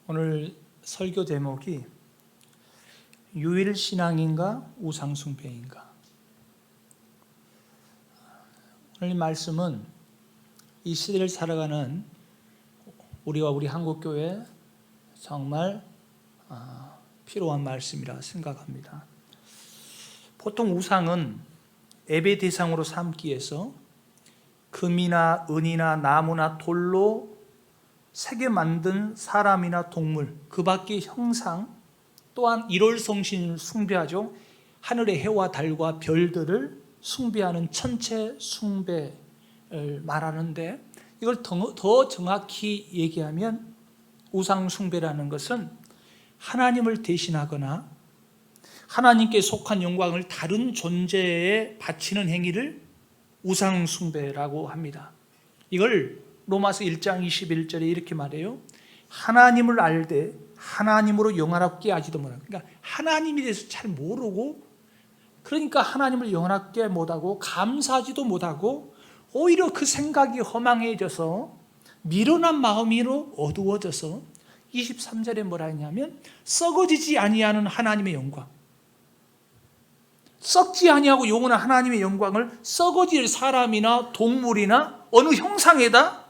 오늘 설교 제목이 유일신앙인가 우상숭배인가. 오늘 말씀은 이 시대를 살아가는 우리와 우리 한국교회에 정말 필요한 말씀이라 생각합니다. 보통 우상은 예배 대상으로 삼기 위해서 금이나 은이나 나무나 돌로 새겨 만든 사람이나 동물, 그 밖의 형상, 또한 일월성신을 숭배하죠. 하늘의 해와 달과 별들을 숭배하는 천체 숭배를 말하는데, 이걸 더 정확히 얘기하면 우상 숭배라는 것은 하나님을 대신하거나 하나님께 속한 영광을 다른 존재에 바치는 행위를 우상 숭배라고 합니다. 이걸 로마서 1장 21절에 이렇게 말해요. 하나님을 알되 하나님으로 영원하게 하지도 못하고, 그러니까 하나님에 대해서 잘 모르고, 그러니까 하나님을 영원하게 못하고 감사하지도 못하고 오히려 그 생각이 허망해져서 미련한 마음으로 어두워져서 23절에 뭐라 했냐면 썩어지지 아니하는 하나님의 영광, 썩지 아니하고 영원한 하나님의 영광을 썩어질 사람이나 동물이나 어느 형상에다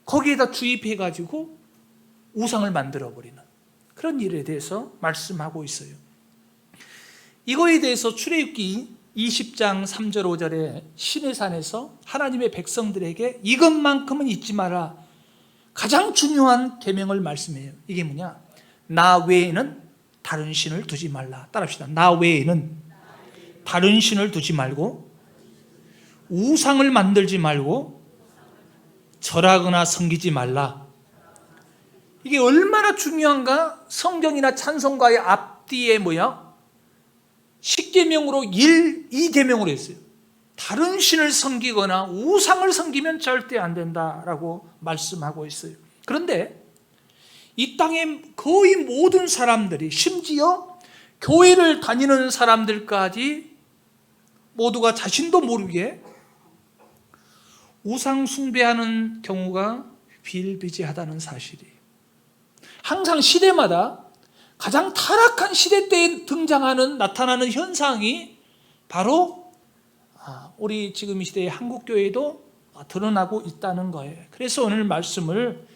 거기에다 주입해가지고 우상을 만들어버리는 그런 일에 대해서 말씀하고 있어요. 이거에 대해서 출애굽기 20장 3절 5절에 시내산에서 하나님의 백성들에게 이것만큼은 잊지 마라, 가장 중요한 계명을 말씀해요. 이게 뭐냐? 나 외에는 다른 신을 두지 말라. 따라합시다. 나 외에는 다른 신을 두지 말고 우상을 만들지 말고 절하거나 섬기지 말라. 이게 얼마나 중요한가? 성경이나 찬송가의 앞뒤에 뭐야? 10계명으로 2계명으로 했어요. 다른 신을 섬기거나 우상을 섬기면 절대 안 된다라고 말씀하고 있어요. 그런데 이 땅의 거의 모든 사람들이, 심지어 교회를 다니는 사람들까지 모두가 자신도 모르게 우상 숭배하는 경우가 비일비재하다는 사실이, 항상 시대마다 가장 타락한 시대 때에 나타나는 현상이 바로 우리 지금 이 시대의 한국교회에도 드러나고 있다는 거예요. 그래서 오늘 말씀을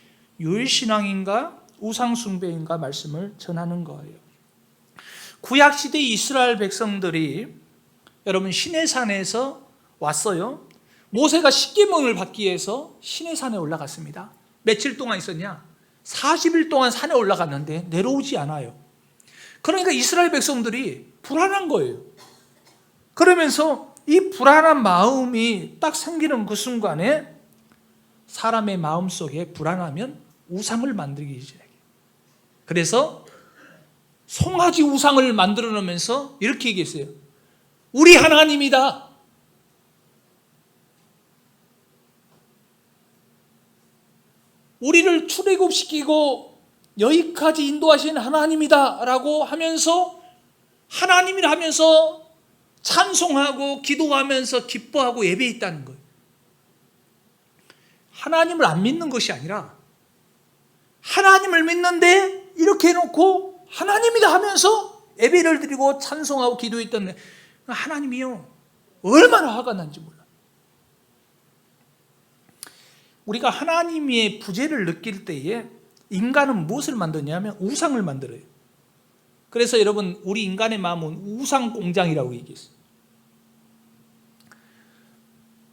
유일신앙인가 우상숭배인가 말씀을 전하는 거예요. 구약시대 이스라엘 백성들이 여러분 시내산에서 왔어요. 모세가 십계명을 받기 위해서 시내산에 올라갔습니다. 며칠 동안 있었냐? 40일 동안 산에 올라갔는데 내려오지 않아요. 그러니까 이스라엘 백성들이 불안한 거예요. 그러면서 이 불안한 마음이 딱 생기는 그 순간에 사람의 마음속에 불안하면 우상을 만들기 시작해요. 그래서 송아지 우상을 만들어 놓으면서 이렇게 얘기했어요. 우리 하나님이다. 우리를 출애굽시키고 여기까지 인도하신 하나님이다 라고 하면서, 하나님이라 하면서 찬송하고 기도하면서 기뻐하고 예배했다는 거예요. 하나님을 안 믿는 것이 아니라 하나님을 믿는데 이렇게 해놓고 하나님이다 하면서 예배를 드리고 찬송하고 기도했던, 하나님이요 얼마나 화가 난지 몰라. 우리가 하나님의 부재를 느낄 때에 인간은 무엇을 만드냐면 우상을 만들어요. 그래서 여러분, 우리 인간의 마음은 우상 공장이라고 얘기했어요.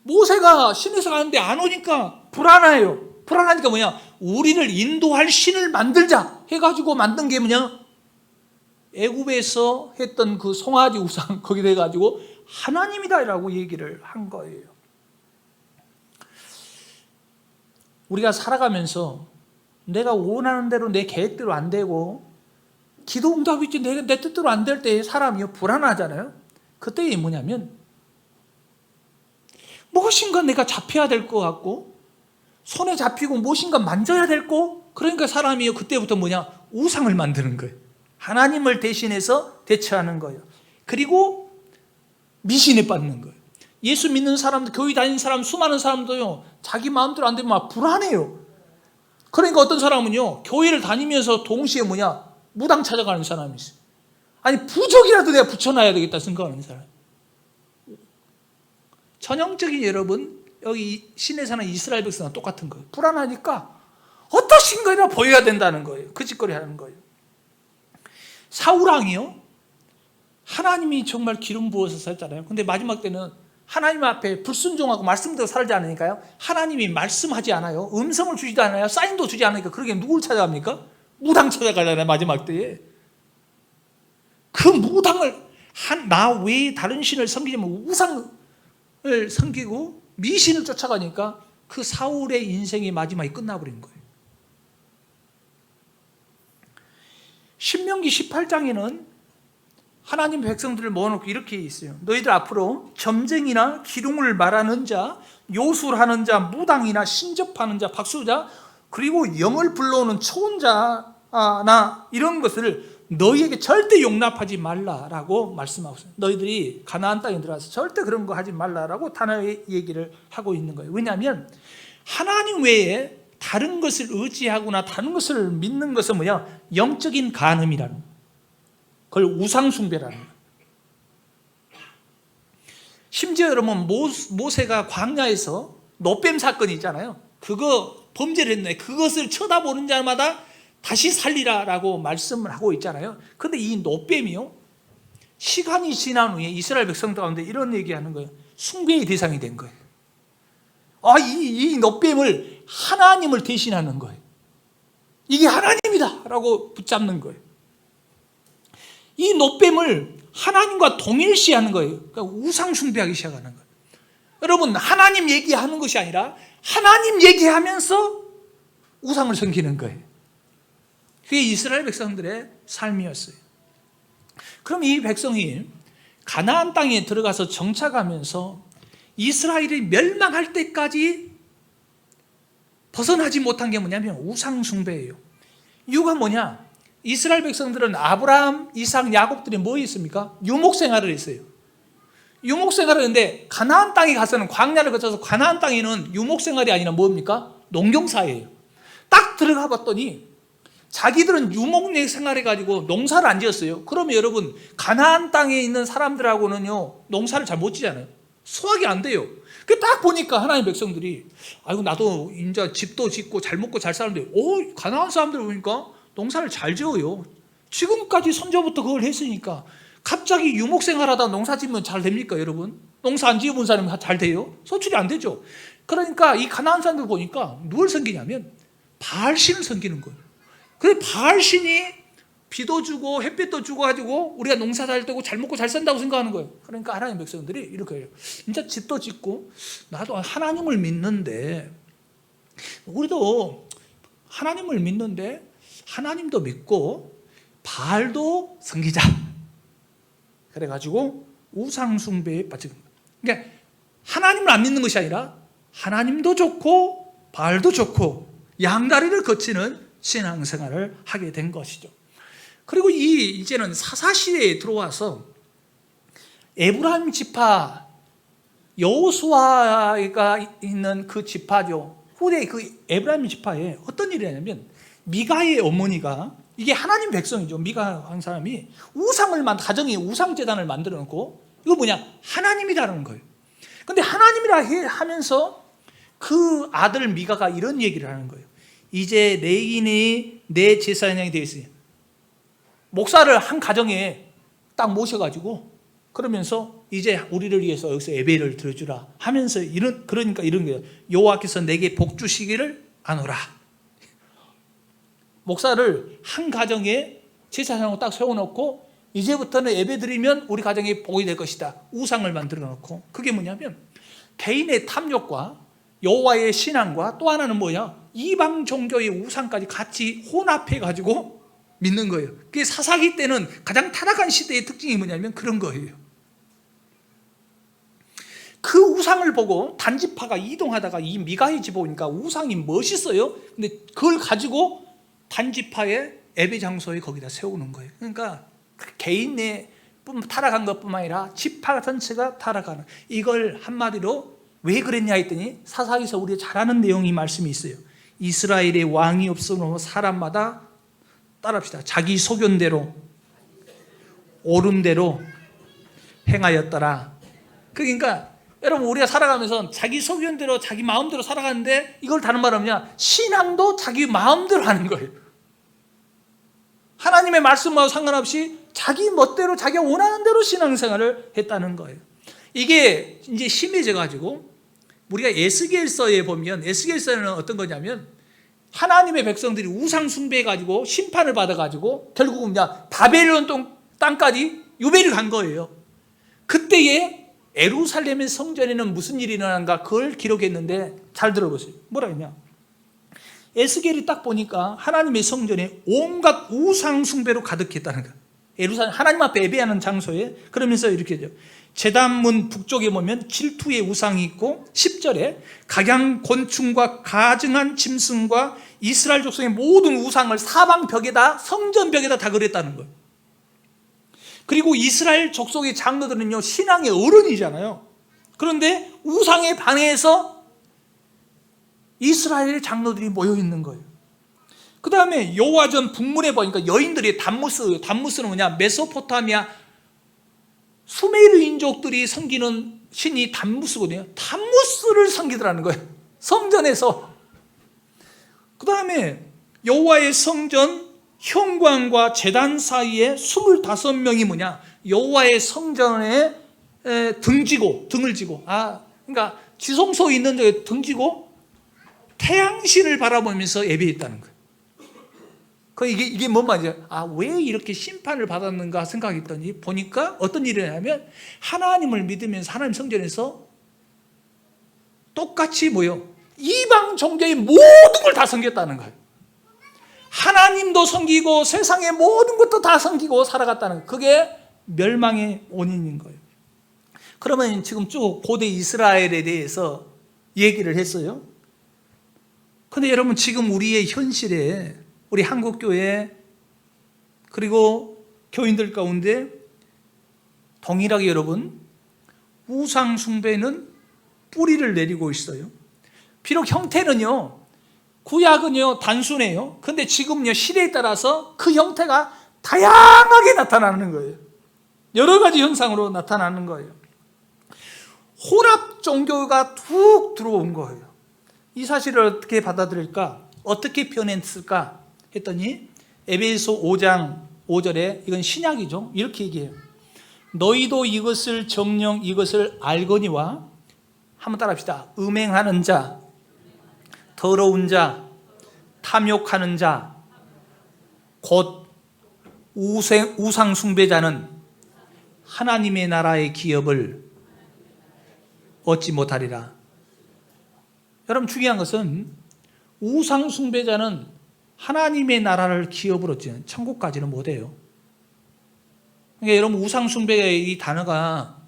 모세가 시내에서 가는데 안 오니까 불안해요. 불안하니까 뭐냐? 우리를 인도할 신을 만들자 해가지고 만든 게 뭐냐? 애굽에서 했던 그 송아지 우상, 거기 돼가지고 하나님이다라고 얘기를 한 거예요. 우리가 살아가면서 내가 원하는 대로 내 계획대로 안 되고 기도 응답이 있지 내 뜻대로 안 될 때 사람이 불안하잖아요. 그때 뭐냐면 무엇인가 내가 잡혀야 될 것 같고 손에 잡히고 무엇인가 만져야 될 거, 그러니까 사람이 그때부터 뭐냐? 우상을 만드는 거예요. 하나님을 대신해서 대처하는 거예요. 그리고 미신에 빠지는 거예요. 예수 믿는 사람들, 교회 다니는 사람, 수많은 사람도요, 자기 마음대로 안 되면 막 불안해요. 그러니까 어떤 사람은요, 교회를 다니면서 동시에 무당 찾아가는 사람이 있어요. 아니, 부적이라도 내가 붙여놔야 되겠다 생각하는 사람. 전형적인 여러분, 여기 시내 사는 이스라엘 백성은 똑같은 거예요. 불안하니까 어떠신 거나 보여야 된다는 거예요. 그 짓거리 하는 거예요. 사울왕이요, 하나님이 정말 기름 부어서 살잖아요. 근데 마지막 때는 하나님 앞에 불순종하고 말씀대로 살지 않으니까요, 하나님이 말씀하지 않아요. 음성을 주지도 않아요. 사인도 주지 않으니까 그러게 누굴 찾아갑니까? 무당 찾아가잖아요. 마지막 때에. 그 무당을 나 외에 다른 신을 섬기면 우상을 섬기고 미신을 쫓아가니까 그 사울의 인생이 마지막에 끝나버린 거예요. 신명기 18장에는 하나님 백성들을 모아놓고 이렇게 있어요. 너희들 앞으로 점쟁이나 기둥을 말하는 자, 요술하는 자, 무당이나 신접하는 자, 박수자, 그리고 영을 불러오는 초혼자나 이런 것을 너희에게 절대 용납하지 말라라고 말씀하고 있어요. 너희들이 가나안 땅에 들어가서 절대 그런 거 하지 말라라고 단호히 얘기를 하고 있는 거예요. 왜냐하면 하나님 외에 다른 것을 의지하거나 다른 것을 믿는 것은 영적인 간음이라는 거예요. 그걸 우상숭배라는 거예요. 심지어 여러분, 모세가 광야에서 노뱀 사건이 있잖아요. 그거 범죄를 했네. 그것을 쳐다보는 자마다 다시 살리라라고 말씀을 하고 있잖아요. 그런데 이 노뱀이요, 시간이 지난 후에 이스라엘 백성들 가운데 이런 얘기하는 거예요. 숭배의 대상이 된 거예요. 이 노뱀을 하나님을 대신하는 거예요. 이게 하나님이다 라고 붙잡는 거예요. 이 노뱀을 하나님과 동일시하는 거예요. 그러니까 우상 숭배하기 시작하는 거예요. 여러분, 하나님 얘기하는 것이 아니라 하나님 얘기하면서 우상을 섬기는 거예요. 그게 이스라엘 백성들의 삶이었어요. 그럼 이 백성이 가나안 땅에 들어가서 정착하면서 이스라엘이 멸망할 때까지 벗어나지 못한 게 뭐냐면 우상 숭배예요. 이유가 뭐냐? 이스라엘 백성들은 아브라함, 이삭, 야곱들이 뭐 있습니까? 유목 생활을 했어요. 유목 생활을 했는데 가나안 땅에 가서는, 광야를 거쳐서 가나안 땅에는 유목 생활이 아니라 뭡니까? 농경사예요. 딱 들어가 봤더니 자기들은 유목 생활해가지고 농사를 안 지었어요. 그러면 여러분, 가나안 땅에 있는 사람들하고는요, 농사를 잘 못 지잖아요. 수확이 안 돼요. 그 딱 보니까 하나님 백성들이, 아이고 나도 이제 집도 짓고 잘 먹고 잘 사는데, 가나안 사람들 보니까 농사를 잘 지어요. 지금까지 선조부터 그걸 했으니까 갑자기 유목 생활하다 농사 지으면 잘 됩니까, 여러분? 농사 안 지어본 사람이 잘 돼요? 소출이 안 되죠. 그러니까 이 가나안 사람들 보니까 누굴 섬기냐면 바알신을 섬기는 거예요. 그래, 바알신이 비도 주고 햇빛도 주고 가지고 우리가 농사 잘 되고 잘 먹고 잘 산다고 생각하는 거예요. 그러니까 하나님 백성들이 이렇게 해요. 진짜 집도 짓고 나도 하나님을 믿는데, 우리도 하나님을 믿는데 하나님도 믿고 바알도 섬기자. 그래가지고 우상 숭배에 빠진 거예요. 그러니까 하나님을 안 믿는 것이 아니라 하나님도 좋고 바알도 좋고 양다리를 거치는 신앙생활을 하게 된 것이죠. 그리고 이제는 사사시대에 들어와서 에브라임 지파, 여호수아가 있는 그 지파죠. 후대 그 에브라임 지파에 어떤 일이 있냐면, 미가의 어머니가, 이게 하나님 백성이죠. 미가 한 사람이 가정에 우상재단을 만들어 놓고, 이거 하나님이라는 거예요. 근데 하나님이라 하면서 그 아들 미가가 이런 얘기를 하는 거예요. 이제 레인이 내 제사장이 되었으니, 목사를 한 가정에 딱 모셔가지고, 그러면서 이제 우리를 위해서 여기서 예배를 드려주라 하면서 그러니까 이런 거예요. 여호와께서 내게 복 주시기를 아노라. 목사를 한 가정에 제사장으로 딱 세워놓고, 이제부터는 예배 드리면 우리 가정에 복이 될 것이다. 우상을 만들어 놓고, 그게 뭐냐면 개인의 탐욕과 여호와의 신앙과 또 하나는 이방 종교의 우상까지 같이 혼합해 가지고 믿는 거예요. 그게 사사기 때는 가장 타락한 시대의 특징이 뭐냐면 그런 거예요. 그 우상을 보고 단지파가 이동하다가 이 미가의 집 오니까 우상이 멋있어요. 근데 그걸 가지고 단지파의 예배 장소에 거기다 세우는 거예요. 그러니까 개인의 타락한 것뿐만 아니라 지파 전체가 타락하는, 이걸 한마디로 왜 그랬냐 했더니 사사기에서 우리가 잘 아는 내용이 말씀이 있어요. 이스라엘의 왕이 없으므로 사람마다 따라합시다. 자기 소견대로 옳은 대로 행하였더라. 그러니까 여러분, 우리가 살아가면서 자기 소견대로 자기 마음대로 살아가는데, 이걸 다른 말로 하면 신앙도 자기 마음대로 하는 거예요. 하나님의 말씀하고 상관없이 자기 멋대로 자기가 원하는 대로 신앙생활을 했다는 거예요. 이게 이제 심해져 가지고 우리가 에스겔서에 보면, 에스겔서는 어떤 거냐면 하나님의 백성들이 우상 숭배해 가지고 심판을 받아 가지고 결국은 바벨론 땅까지 유배를 간 거예요. 그때에 예루살렘의 성전에는 무슨 일이 일어난가, 그걸 기록했는데 잘 들어보세요. 뭐라 했냐? 에스겔이 딱 보니까 하나님의 성전에 온갖 우상 숭배로 가득했다는 거예요. 예루살렘 하나님 앞에 예배하는 장소에. 그러면서 이렇게 하죠. 제단문 북쪽에 보면 질투의 우상이 있고, 10절에 각양 곤충과 가증한 짐승과 이스라엘 족속의 모든 우상을 사방 벽에다, 성전 벽에다 다 그렸다는 거예요. 그리고 이스라엘 족속의 장로들은요, 신앙의 어른이잖아요. 그런데 우상에 반해서 이스라엘의 장로들이 모여 있는 거예요. 그 다음에 여호와전 북문에 보니까 여인들이 담무스는 뭐냐? 메소포타미아 수메르인족들이 섬기는 신이 담무스거든요. 담무스를 섬기더라는 거예요, 성전에서. 그 다음에 여호와의 성전 현관과 제단 사이에 25명이 뭐냐? 여호와의 성전에 등을 지고, 그러니까 지성소에 있는 데 등지고 태양신을 바라보면서 예배했다는 거예요. 이게 뭔 말이죠? 왜 이렇게 심판을 받았는가 생각했더니 보니까 어떤 일이 일어나면, 하나님을 믿으면서 하나님 성전에서 똑같이 이방 종교의 모든 걸 다 섬겼다는 거예요. 하나님도 섬기고 세상의 모든 것도 다 섬기고 살아갔다는 거예요. 그게 멸망의 원인인 거예요. 그러면 지금 쭉 고대 이스라엘에 대해서 얘기를 했어요. 근데 여러분, 지금 우리의 현실에, 우리 한국교회 그리고 교인들 가운데 동일하게 여러분, 우상 숭배는 뿌리를 내리고 있어요. 비록 형태는요, 구약은요 단순해요. 근데 지금요, 시대에 따라서 그 형태가 다양하게 나타나는 거예요. 여러 가지 형상으로 나타나는 거예요. 혼합 종교가 툭 들어온 거예요. 이 사실을 어떻게 받아들일까? 어떻게 표현했을까? 했더니 에베소 5장 5절에, 이건 신약이죠, 이렇게 얘기해요. 너희도 이것을 정녕 이것을 알거니와, 한번 따라합시다. 음행하는 자, 더러운 자, 탐욕하는 자, 곧 우상 숭배자는 하나님의 나라의 기업을 얻지 못하리라. 여러분, 중요한 것은 우상 숭배자는 하나님의 나라를 기업으로 얻지, 천국 가지는 못해요. 그러니까 여러분, 우상 숭배의 이 단어가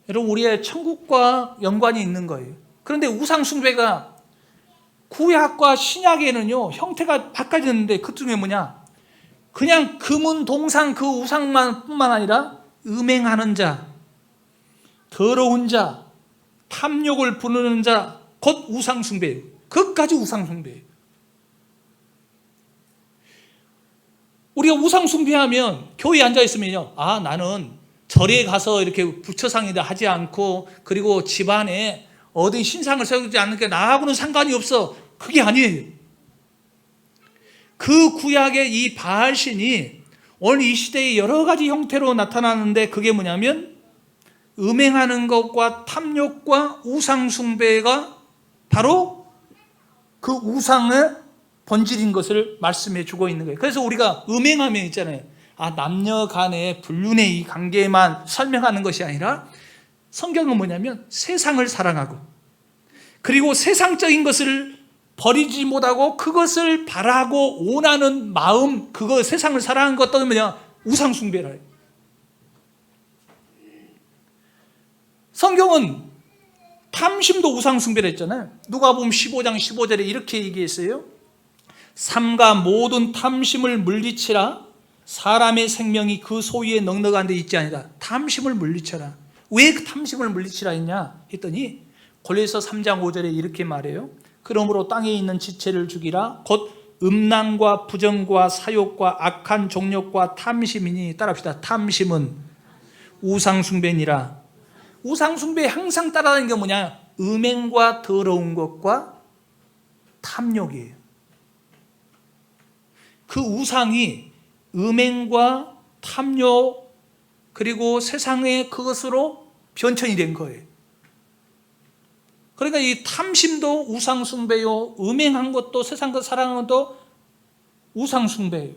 여러분 우리의 천국과 연관이 있는 거예요. 그런데 우상 숭배가 구약과 신약에는요 형태가 바꿔졌는데, 그 중에 뭐냐? 그냥 금은 동상 그 우상만 뿐만 아니라 음행하는 자, 더러운 자, 탐욕을 부르는 자, 곧 우상 숭배예요. 그것까지 우상 숭배예요. 우리가 우상 숭배하면 교회에 앉아 있으면요, 나는 절에 가서 이렇게 부처상이다 하지 않고, 그리고 집안에 어디 신상을 세우지 않으니까 나하고는 상관이 없어. 그게 아니에요. 그 구약의 이 바알신이 오늘 이 시대에 여러 가지 형태로 나타나는데, 그게 뭐냐면 음행하는 것과 탐욕과 우상 숭배가 바로 그 우상의 본질인 것을 말씀해 주고 있는 거예요. 그래서 우리가 음행하면 있잖아요, 남녀 간의 불륜의 이 관계만 설명하는 것이 아니라, 성경은 뭐냐면 세상을 사랑하고, 그리고 세상적인 것을 버리지 못하고 그것을 바라고 원하는 마음, 그거 세상을 사랑하는 것도 뭐냐? 우상 숭배라 해요. 성경은 탐심도 우상 숭배라 했잖아요. 누가복음 15장 15절에 이렇게 얘기했어요. 삼가 모든 탐심을 물리치라. 사람의 생명이 그 소유에 넉넉한 데 있지 아니라. 탐심을 물리쳐라. 왜 그 탐심을 물리치라 했냐 했더니 골로새 3장 5절에 이렇게 말해요. 그러므로 땅에 있는 지체를 죽이라. 곧 음란과 부정과 사욕과 악한 종력과 탐심이니. 따라합시다. 탐심은 우상숭배니라. 우상숭배에 항상 따라다니는 게 뭐냐? 음행과 더러운 것과 탐욕이에요. 그 우상이 음행과 탐욕 그리고 세상의 그것으로 변천이 된 거예요. 그러니까 이 탐심도 우상숭배요, 음행한 것도 세상 것 사랑하는 것도 우상숭배예요.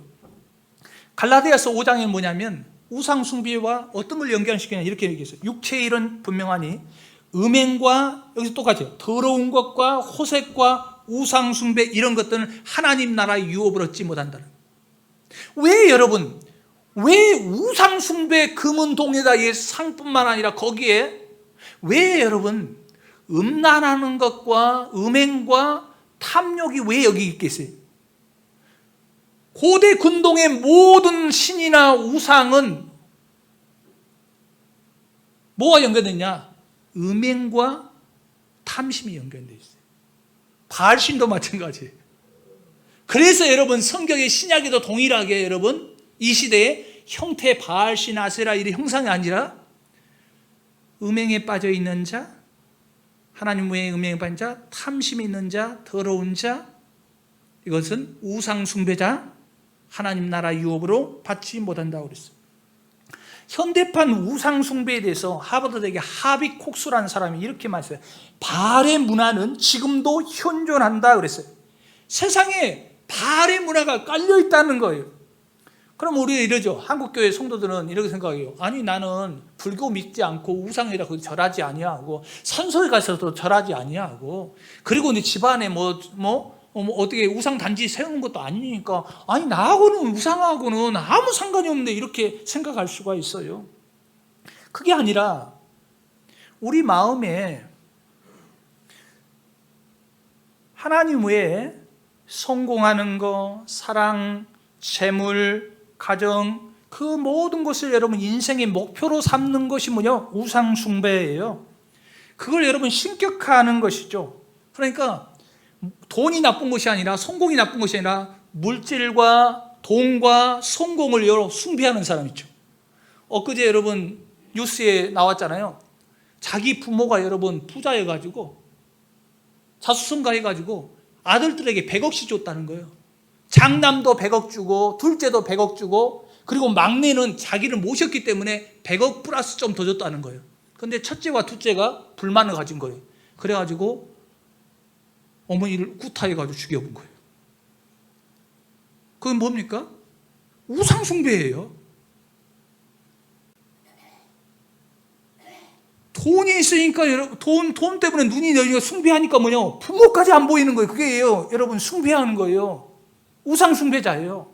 갈라디아서 5장에 뭐냐면 우상숭배와 어떤 걸 연결시키냐 이렇게 얘기했어요. 육체의 일은 분명하니 음행과, 여기서 똑같아요, 더러운 것과 호색과 우상숭배 이런 것들은 하나님 나라의 유업을 얻지 못한다는 거예요. 왜 여러분, 왜 우상숭배 금은동에다 이 상뿐만 아니라 거기에 왜 여러분 음란하는 것과 음행과 탐욕이 왜 여기 있겠어요? 고대 근동의 모든 신이나 우상은 뭐가 연결되냐? 음행과 탐심이 연결되어 있어요. 바알신도 마찬가지예요. 그래서 여러분 성경의 신약에도 동일하게 여러분 이 시대에 형태 바알신 아세라 이런 형상이 아니라 음행에 빠져 있는 자, 하나님 외에 음행에 빠진 자, 탐심이 있는 자, 더러운 자, 이것은 우상숭배자, 하나님 나라 유업으로 받지 못한다고 그랬어요. 현대판 우상숭배에 대해서 하버드 대학의 하비 콕스라는 사람이 이렇게 말했어요. 바알의 문화는 지금도 현존한다 그랬어요. 세상에 바알의 문화가 깔려 있다는 거예요. 그럼 우리가 이러죠. 한국교회 성도들은 이렇게 생각해요. 아니 나는 불교 믿지 않고 우상에다 절하지 아니하고 산소에 가서도 절하지 아니하고 그리고 내 집안에 어떻게 우상 단지 세우는 것도 아니니까 아니 나하고는 우상하고는 아무 상관이 없는데 이렇게 생각할 수가 있어요. 그게 아니라 우리 마음에 하나님 외에 성공하는 거, 사랑, 재물, 가정 그 모든 것을 여러분 인생의 목표로 삼는 것이 뭐냐? 우상숭배예요. 그걸 여러분 신격화하는 것이죠. 그러니까 돈이 나쁜 것이 아니라 성공이 나쁜 것이 아니라 물질과 돈과 성공을 여러 숭배하는 사람 있죠. 엊그제 여러분 뉴스에 나왔잖아요. 자기 부모가 여러분 부자여가지고 자수성가해가지고 아들들에게 100억씩 줬다는 거예요. 장남도 100억 주고 둘째도 100억 주고 그리고 막내는 자기를 모셨기 때문에 100억 플러스 좀 더 줬다는 거예요. 그런데 첫째와 둘째가 불만을 가진 거예요. 그래가지고 어머니를 구타해가지고 죽여본 거예요. 그건 뭡니까? 우상숭배예요. 돈이 있으니까 돈 때문에 눈이 내리니까 숭배하니까 뭐냐? 부모까지 안 보이는 거예요. 그게요. 여러분 숭배하는 거예요. 우상숭배자예요.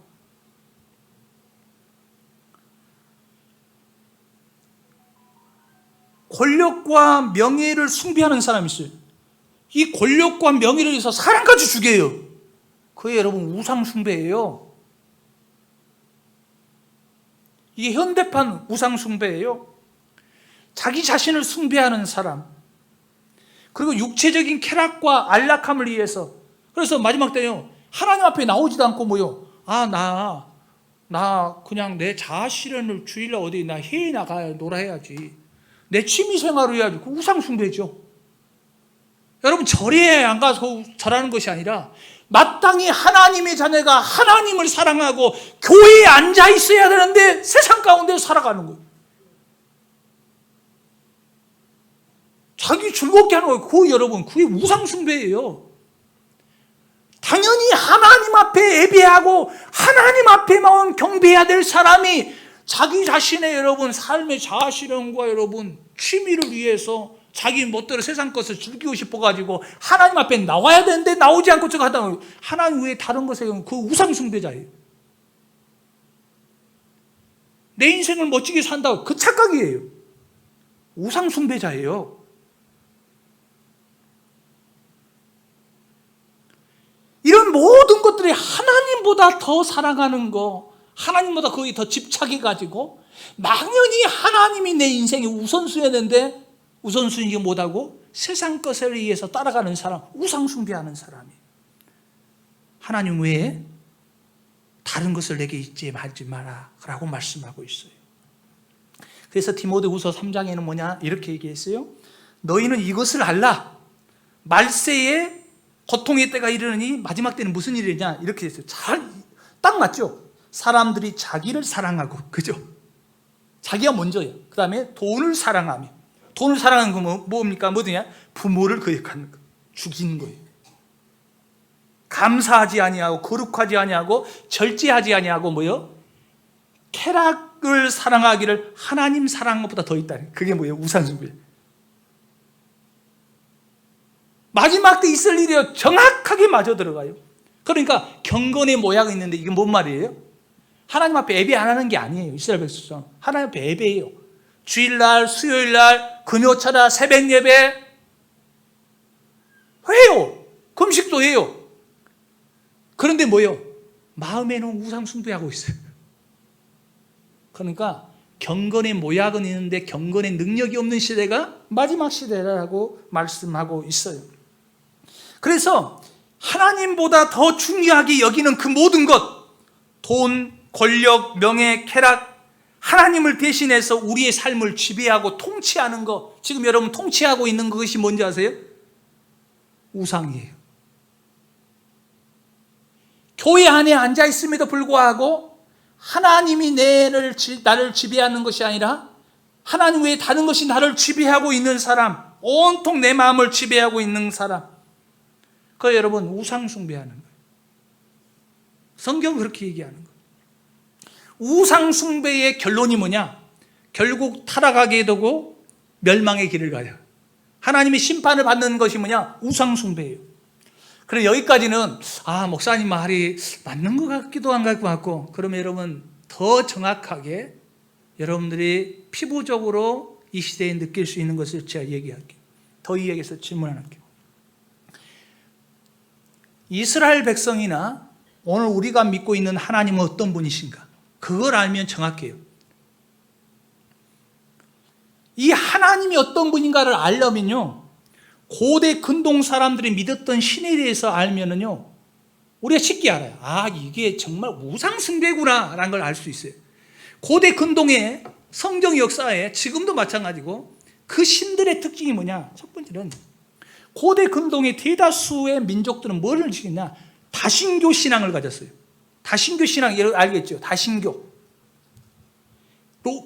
권력과 명예를 숭배하는 사람이 있어요. 이 권력과 명예를 위해서 사람까지 죽여요. 그게 여러분 우상숭배예요. 이게 현대판 우상숭배예요. 자기 자신을 숭배하는 사람, 그리고 육체적인 쾌락과 안락함을 위해서. 그래서 마지막 때요, 하나님 앞에 나오지도 않고 뭐요? 나 그냥 내 자아실현을 주일날 어디 나 해외 나가야 놀아야지. 내 취미생활을 해야지. 그 우상숭배죠. 여러분 절에 안 가서 절하는 것이 아니라 마땅히 하나님의 자녀가 하나님을 사랑하고 교회에 앉아 있어야 되는데 세상 가운데 살아가는 거예요. 자기 즐겁게 하는 거예요. 그거 여러분 그게 우상숭배예요. 당연히 하나님 앞에 예배하고 하나님 앞에만 경배해야 될 사람이 자기 자신의 여러분 삶의 자아실현과 여러분 취미를 위해서 자기 멋대로 세상 것을 즐기고 싶어가지고 하나님 앞에 나와야 되는데 나오지 않고 저거 하다 보면 하나님 외에 다른 것에 그 우상숭배자예요. 내 인생을 멋지게 산다고 그 착각이에요. 우상숭배자예요. 이런 모든 것들이 하나님보다 더 사랑하는 거, 하나님보다 거기 더 집착해가지고 막연히 하나님이 내 인생의 우선순위였는데 우선순위 못하고 세상 것에 의해서 따라가는 사람, 우상 숭배하는 사람이에요. 하나님 외에 다른 것을 내게 잊지 말지 마라 라고 말씀하고 있어요. 그래서 디모데후서 3장에는 뭐냐 이렇게 얘기했어요. 너희는 이것을 알라. 말세에 고통의 때가 이르느니 마지막 때는 무슨 일이냐 이렇게 했어요. 딱 맞죠? 사람들이 자기를 사랑하고, 그죠? 자기가 먼저예요. 그 다음에 돈을 사랑하며, 돈을 사랑하는 건 뭡니까? 뭐냐? 부모를 거역하는 거, 죽이는 거예요. 감사하지 아니하고 거룩하지 아니하고 절제하지 아니하고 뭐요? 쾌락을 사랑하기를 하나님 사랑하는 것보다 더 있다. 그게 뭐예요? 우상숭배. 마지막 때 있을 일이요 정확하게 맞아 들어가요. 그러니까 경건의 모양이 있는데 이게 뭔 말이에요? 하나님 앞에 예배 안 하는 게 아니에요. 이스라엘 백성 하나님 앞에 예배해요. 주일날, 수요일날, 금요차다, 새벽 예배 해요. 금식도 해요. 그런데 뭐예요? 마음에는 우상 숭배하고 있어요. 그러니까 경건의 모양은 있는데 경건의 능력이 없는 시대가 마지막 시대라고 말씀하고 있어요. 그래서 하나님보다 더 중요하게 여기는 그 모든 것, 돈, 권력, 명예, 쾌락, 하나님을 대신해서 우리의 삶을 지배하고 통치하는 것, 지금 여러분 통치하고 있는 것이 뭔지 아세요? 우상이에요. 교회 안에 앉아 있음에도 불구하고 하나님이 나를 지배하는 것이 아니라 하나님 외에 다른 것이 나를 지배하고 있는 사람, 온통 내 마음을 지배하고 있는 사람, 그 여러분 우상 숭배하는 거예요. 성경은 그렇게 얘기하는 거예요. 우상 숭배의 결론이 뭐냐? 결국 타락하게 되고 멸망의 길을 가요. 하나님의 심판을 받는 것이 뭐냐? 우상 숭배예요. 그럼 여기까지는 목사님 말이 맞는 것 같기도 한 것 같고, 그러면 여러분 더 정확하게 여러분들이 피부적으로 이 시대에 느낄 수 있는 것을 제가 얘기할게요. 더 이야기해서 질문할게요. 이스라엘 백성이나 오늘 우리가 믿고 있는 하나님은 어떤 분이신가? 그걸 알면 정확해요. 이 하나님이 어떤 분인가를 알려면요, 고대 근동 사람들이 믿었던 신에 대해서 알면은요, 우리가 쉽게 알아요. 이게 정말 우상 숭배구나 라는 걸 알 수 있어요. 고대 근동의 성경 역사에 지금도 마찬가지고 그 신들의 특징이 뭐냐? 첫 번째는 고대 근동의 대다수의 민족들은 뭐를 지켰냐? 다신교 신앙을 가졌어요. 다신교 신앙 알겠죠? 다신교.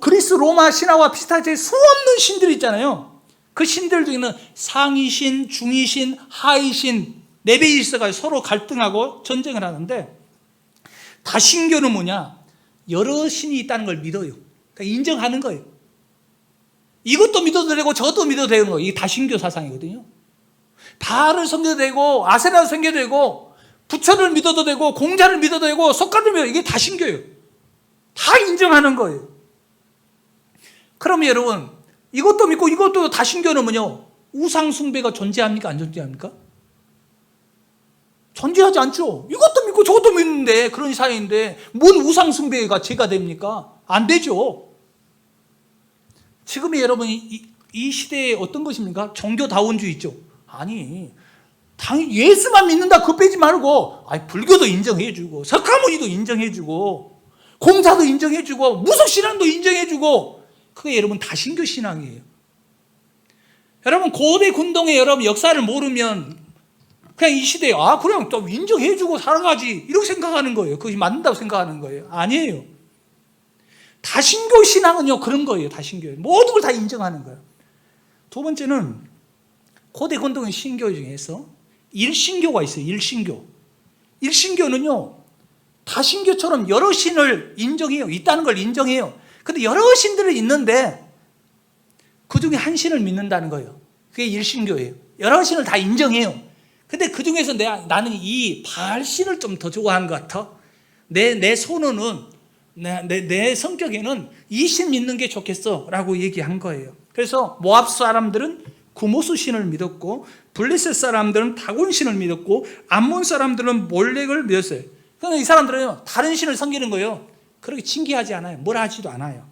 그리스 로마 신화와 비슷하게 수없는 신들이 있잖아요. 그 신들 중에는 상위신, 중위신, 하위신, 네 배 있어가 서로 갈등하고 전쟁을 하는데, 다신교는 뭐냐? 여러 신이 있다는 걸 믿어요. 그러니까 인정하는 거예요. 이것도 믿어도 되고 저것도 믿어도 되는 거예요. 이게 다신교 사상이거든요. 바알을 섬겨도 되고 아세라를 섬겨도 되고 부처를 믿어도 되고 공자를 믿어도 되고 석가를 믿어도 되고, 이게 다신교예요. 다 인정하는 거예요. 그러면 여러분 이것도 믿고 이것도 다신교는 뭐냐? 우상 숭배가 존재합니까? 안 존재합니까? 존재하지 않죠. 이것도 믿고 저것도 믿는데 그런 사이인데 뭔 우상 숭배가 죄가 됩니까? 안 되죠. 지금의 여러분이 이 시대에 어떤 것입니까? 종교다원주의 있죠. 아니, 당연히 예수만 믿는다 그거 빼지 말고 불교도 인정해주고 석가모니도 인정해주고 공자도 인정해주고 무속신앙도 인정해주고, 그게 여러분 다신교 신앙이에요. 여러분 고대 근동의 여러분 역사를 모르면 그냥 이 시대에 그냥 또 인정해주고 살아가지 이렇게 생각하는 거예요. 그것이 맞는다고 생각하는 거예요. 아니에요. 다신교 신앙은요 그런 거예요. 다신교 모든 걸 다 인정하는 거예요. 두 번째는 고대 근동의 신교 중에서 일신교가 있어요. 일신교는요 다신교처럼 여러 신을 인정해요. 있다는 걸 인정해요. 근데 여러 신들은 있는데 그 중에 한 신을 믿는다는 거예요. 그게 일신교예요. 여러 신을 다 인정해요. 근데 그 중에서 나는 이 바알 신을 좀 더 좋아하는 것 같아. 내 손으로는 내 성격에는 이 신 믿는 게 좋겠어 라고 얘기한 거예요. 그래서 모압 사람들은 구모스 신을 믿었고, 블레셋 사람들은 다곤 신을 믿었고, 암몬 사람들은 몰렉을 믿었어요. 그러니까 이 사람들은 다른 신을 섬기는 거예요. 그렇게 징계하지 않아요. 뭘 하지도 않아요.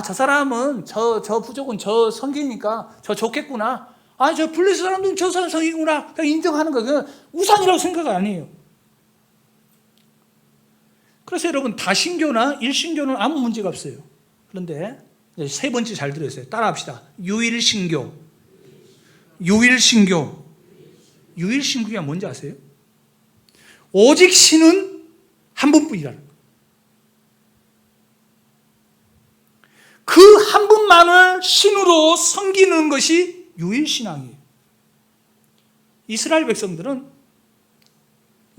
저 사람은 저 부족은 저 성기니까 저 좋겠구나. 저 블레셋 사람들은 저 사람 성이구나. 그냥 인정하는 거. 그냥 우상이라고 생각 아니에요. 그래서 여러분 다신교나 일신교는 아무 문제가 없어요. 그런데 세 번째 잘 들으세요. 따라합시다. 유일신교. 유일신교가 뭔지 아세요? 오직 신은 한 분뿐이라는 거예요. 그 한 분만을 신으로 섬기는 것이 유일신앙이에요. 이스라엘 백성들은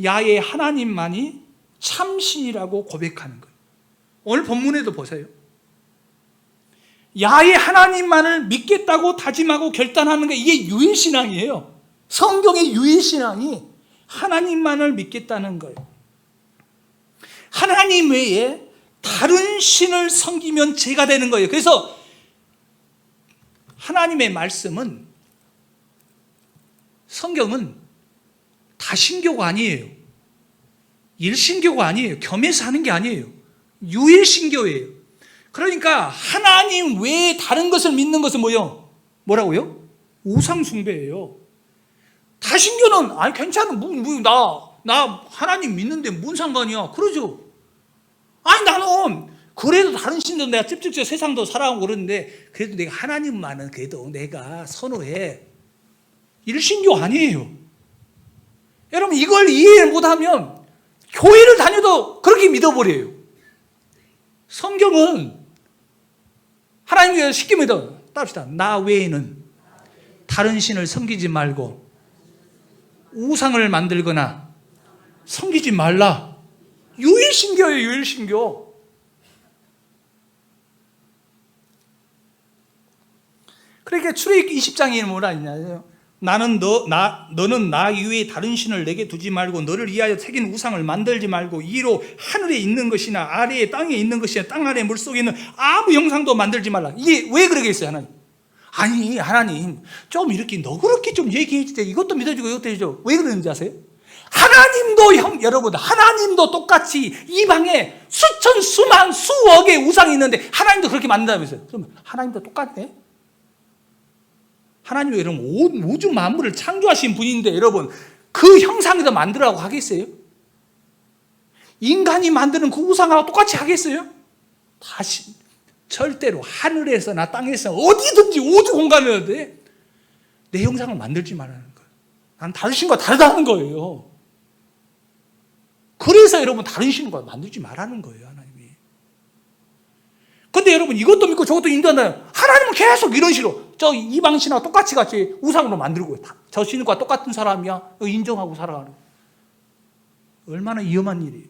야훼 하나님만이 참신이라고 고백하는 거예요. 오늘 본문에도 보세요. 야훼 하나님만을 믿겠다고 다짐하고 결단하는 게 이게 유일신앙이에요. 성경의 유일신앙이 하나님만을 믿겠다는 거예요. 하나님 외에 다른 신을 섬기면 죄가 되는 거예요. 그래서 하나님의 말씀은, 성경은 다신교가 아니에요. 일신교가 아니에요. 겸해서 하는 게 아니에요. 유일신교예요. 그러니까 하나님 외에 다른 것을 믿는 것은 뭐라고요? 우상숭배예요. 다신교는 괜찮아. 나 하나님 믿는데 뭔 상관이야. 그러죠. 나는 그래도 다른 신도 내가 찝찝해서 세상도 살아가고 그러는데 그래도 내가 하나님만은 그래도 내가 선호해. 일신교 아니에요. 여러분 이걸 이해 못하면 교회를 다녀도 그렇게 믿어버려요. 성경은 하나님께서 쉽게 믿어. 따릅시다. 나 외에는 다른 신을 섬기지 말고 우상을 만들거나 섬기지 말라. 유일신교예요. 유일신교. 그러니까 출애굽기 20장에 뭐라 했냐면 너는 나 이외에 다른 신을 내게 두지 말고 너를 위하여 새긴 우상을 만들지 말고 이로 하늘에 있는 것이나 아래에 땅에 있는 것이나 땅 아래 물속에 있는 아무 형상도 만들지 말라. 이게 왜 그러겠어요 하나님? 하나님 좀 이렇게 너그럽게 좀 얘기해 주세요. 이것도 믿어주고 이것도 해줘. 왜 그러는지 아세요? 여러분 하나님도 똑같이 이 방에 수천 수만 수억의 우상이 있는데 하나님도 그렇게 만든다면서요. 그럼 하나님도 똑같네? 하나님이 여러분 온 우주 만물을 창조하신 분인데 여러분 그 형상에도 만들라고 하겠어요? 인간이 만드는 그 우상하고 똑같이 하겠어요? 다시 절대로 하늘에서나 땅에서 어디든지 우주 공간에도 내 형상을 만들지 말라는 거예요. 난 다른 신과 다르다는 거예요. 그래서 여러분 다른 신과 만들지 말라는 거예요 하나님이. 근데 여러분 이것도 믿고 저것도 인도한다. 하나님은 계속 이런 식으로 저 이방 신하고 똑같이 같이 우상으로 만들고 저 신과 똑같은 사람이야 인정하고 살아가는 거예요. 얼마나 위험한 일이에요.